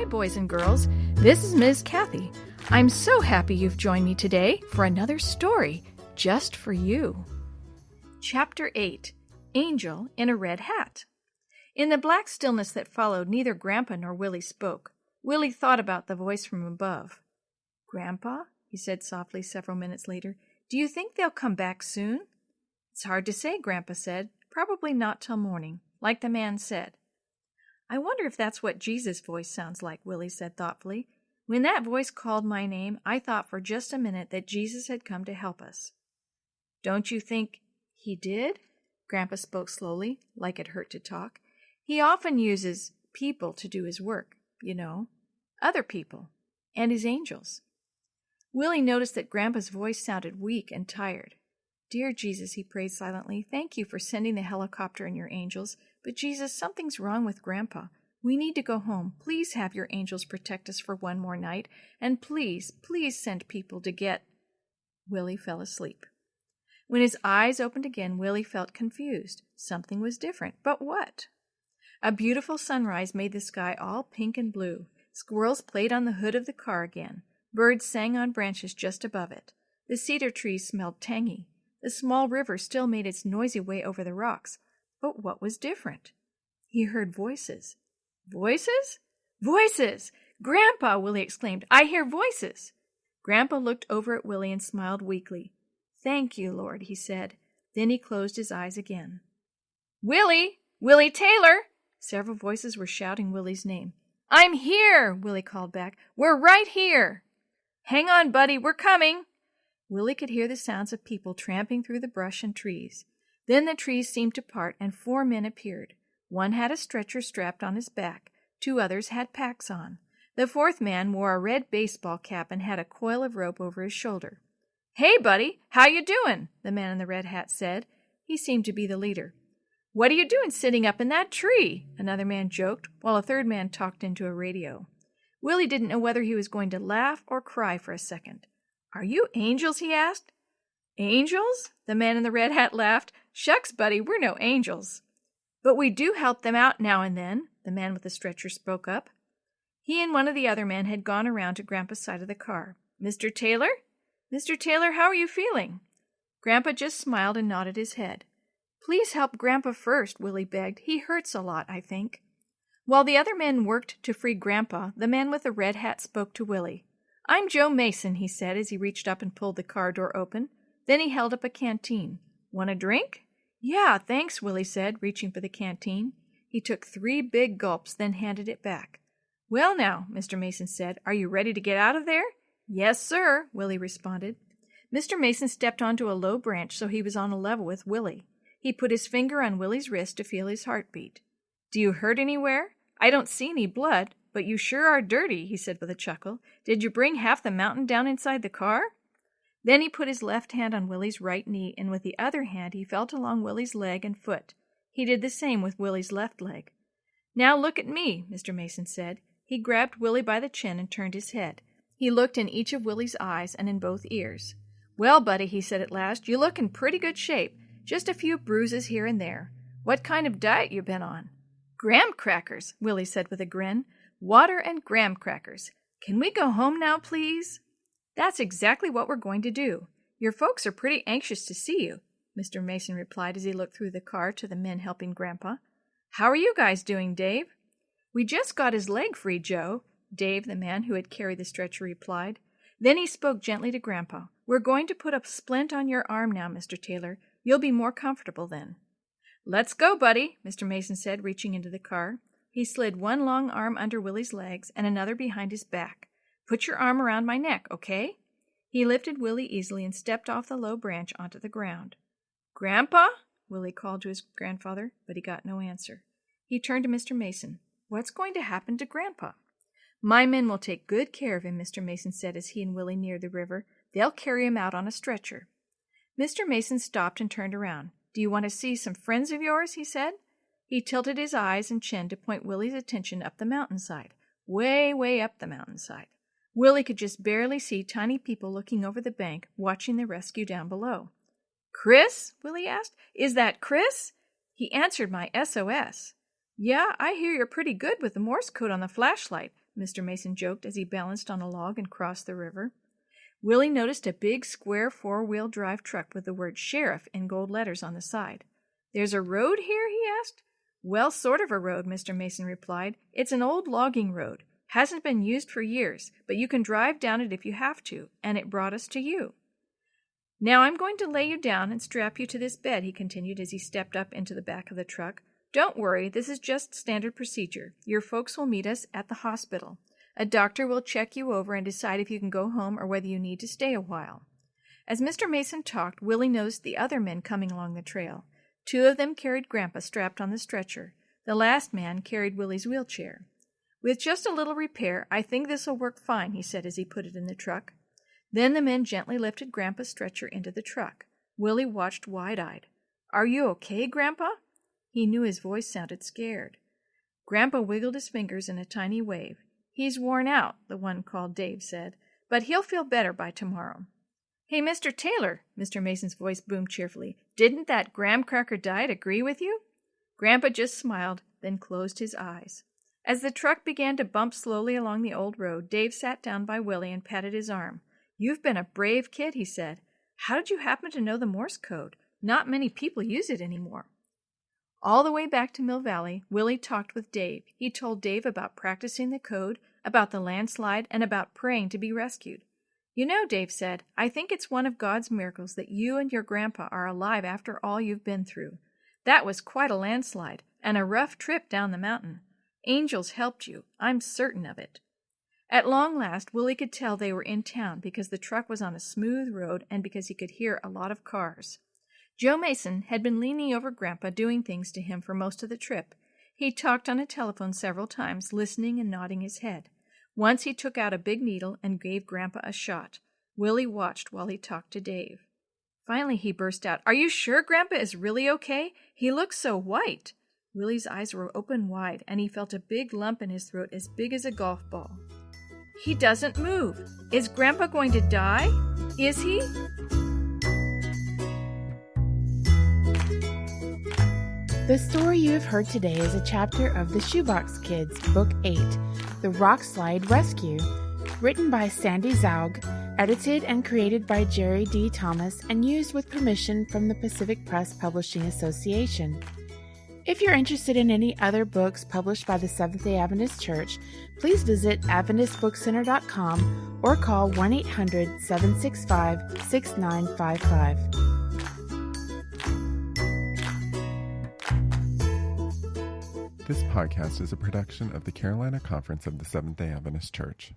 Hi, boys and girls. This is Ms. Kathy. I'm so happy you've joined me today for another story just for you. Chapter 8, Angel in a Red Hat. In the black stillness that followed, neither Grandpa nor Willie spoke. Willie thought about the voice from above. "Grandpa," he said softly several minutes later, "do you think they'll come back soon?" "It's hard to say," Grandpa said. "Probably not till morning, like the man said." "I wonder if that's what Jesus' voice sounds like," Willie said thoughtfully. "When that voice called my name, I thought for just a minute that Jesus had come to help us." "Don't you think he did?" Grandpa spoke slowly, like it hurt to talk. "He often uses people to do his work, you know. Other people. And his angels." Willie noticed that Grandpa's voice sounded weak and tired. "Dear Jesus," he prayed silently, "thank you for sending the helicopter and your angels. But Jesus, something's wrong with Grandpa. We need to go home. Please have your angels protect us for one more night. And please, please send people to get—" Willie fell asleep. When his eyes opened again, Willie felt confused. Something was different. But what? A beautiful sunrise made the sky all pink and blue. Squirrels played on the hood of the car again. Birds sang on branches just above it. The cedar trees smelled tangy. The small river still made its noisy way over the rocks. But what was different? He heard voices. "Voices? Voices! Grandpa!" Willie exclaimed. "I hear voices!" Grandpa looked over at Willie and smiled weakly. "Thank you, Lord," he said. Then he closed his eyes again. "Willie! Willie Taylor!" Several voices were shouting Willie's name. "I'm here!" Willie called back. "We're right here!" "Hang on, buddy, we're coming!" Willie could hear the sounds of people tramping through the brush and trees. Then the trees seemed to part, and 4 men appeared. One had a stretcher strapped on his back. 2 others had packs on. The 4th man wore a red baseball cap and had a coil of rope over his shoulder. "Hey, buddy, how you doing?" the man in the red hat said. He seemed to be the leader. "What are you doing sitting up in that tree?" another man joked, while a 3rd man talked into a radio. Willie didn't know whether he was going to laugh or cry for a second. "Are you angels?" he asked. "Angels?" the man in the red hat laughed. "Shucks, buddy, we're no angels." "But we do help them out now and then," the man with the stretcher spoke up. He and one of the other men had gone around to Grandpa's side of the car. "Mr. Taylor? Mr. Taylor, how are you feeling?" Grandpa just smiled and nodded his head. "Please help Grandpa first," Willie begged. "He hurts a lot, I think." While the other men worked to free Grandpa, the man with the red hat spoke to Willie. "I'm Joe Mason," he said as he reached up and pulled the car door open. Then he held up a canteen. "Want a drink?" "Yeah, thanks," Willie said, reaching for the canteen. He took 3 big gulps, then handed it back. "Well now," Mr. Mason said, "are you ready to get out of there?" "Yes, sir," Willie responded. Mr. Mason stepped onto a low branch so he was on a level with Willie. He put his finger on Willie's wrist to feel his heartbeat. "Do you hurt anywhere? I don't see any blood, but you sure are dirty," he said with a chuckle. "Did you bring half the mountain down inside the car?" Then he put his left hand on Willie's right knee, and with the other hand he felt along Willie's leg and foot. He did the same with Willie's left leg. "Now look at me," Mr. Mason said. He grabbed Willie by the chin and turned his head. He looked in each of Willie's eyes and in both ears. "Well, buddy," he said at last, "you look in pretty good shape. Just a few bruises here and there. What kind of diet you been on?" "Graham crackers," Willie said with a grin. "Water and graham crackers. Can we go home now, please?" "That's exactly what we're going to do. Your folks are pretty anxious to see you," Mr. Mason replied as he looked through the car to the men helping Grandpa. "How are you guys doing, Dave?" "We just got his leg free, Joe," Dave, the man who had carried the stretcher, replied. Then he spoke gently to Grandpa. "We're going to put a splint on your arm now, Mr. Taylor. You'll be more comfortable then." "Let's go, buddy," Mr. Mason said, reaching into the car. He slid one long arm under Willie's legs and another behind his back. "Put your arm around my neck, okay?" He lifted Willie easily and stepped off the low branch onto the ground. "Grandpa?" Willie called to his grandfather, but he got no answer. He turned to Mr. Mason. "What's going to happen to Grandpa?" "My men will take good care of him," Mr. Mason said as he and Willie neared the river. "They'll carry him out on a stretcher." Mr. Mason stopped and turned around. "Do you want to see some friends of yours?" he said. He tilted his eyes and chin to point Willie's attention up the mountainside, way, way up the mountainside. Willie could just barely see tiny people looking over the bank, watching the rescue down below. "Chris?" Willie asked. "Is that Chris? He answered my SOS. "Yeah, I hear you're pretty good with the Morse code on the flashlight," Mr. Mason joked as he balanced on a log and crossed the river. Willie noticed a big square four-wheel drive truck with the word sheriff in gold letters on the side. "There's a road here?" he asked. "Well, sort of a road," Mr. Mason replied. "It's an old logging road. Hasn't been used for years, but you can drive down it if you have to, and it brought us to you. Now I'm going to lay you down and strap you to this bed," he continued as he stepped up into the back of the truck. "Don't worry, this is just standard procedure. Your folks will meet us at the hospital. A doctor will check you over and decide if you can go home or whether you need to stay a while." As Mr. Mason talked, Willie noticed the other men coming along the trail. 2 of them carried Grandpa strapped on the stretcher. The last man carried Willie's wheelchair. "With just a little repair, I think this will work fine," he said as he put it in the truck. Then the men gently lifted Grandpa's stretcher into the truck. Willie watched wide-eyed. "Are you okay, Grandpa?" He knew his voice sounded scared. Grandpa wiggled his fingers in a tiny wave. "He's worn out," the one called Dave said, "but he'll feel better by tomorrow." "Hey, Mr. Taylor," Mr. Mason's voice boomed cheerfully, "didn't that graham cracker diet agree with you?" Grandpa just smiled, then closed his eyes. As the truck began to bump slowly along the old road, Dave sat down by Willie and patted his arm. "You've been a brave kid," he said. "How did you happen to know the Morse code? Not many people use it anymore." All the way back to Mill Valley, Willie talked with Dave. He told Dave about practicing the code, about the landslide, and about praying to be rescued. "You know," Dave said, "I think it's one of God's miracles that you and your grandpa are alive after all you've been through. That was quite a landslide, and a rough trip down the mountain. Angels helped you. I'm certain of it." At long last, Willie could tell they were in town because the truck was on a smooth road and because he could hear a lot of cars. Joe Mason had been leaning over Grandpa doing things to him for most of the trip. He talked on a telephone several times, listening and nodding his head. Once he took out a big needle and gave Grandpa a shot. Willie watched while he talked to Dave. Finally he burst out, "Are you sure Grandpa is really okay? He looks so white." Willie's eyes were open wide, and he felt a big lump in his throat as big as a golf ball. "He doesn't move. Is Grandpa going to die? Is he?" The story you have heard today is a chapter of The Shoebox Kids, Book 8, The Rockslide Rescue, written by Sandy Zaug, edited and created by Jerry D. Thomas, and used with permission from the Pacific Press Publishing Association. If you're interested in any other books published by the Seventh-day Adventist Church, please visit AdventistBookCenter.com or call 1-800-765-6955. This podcast is a production of the Carolina Conference of the Seventh-day Adventist Church.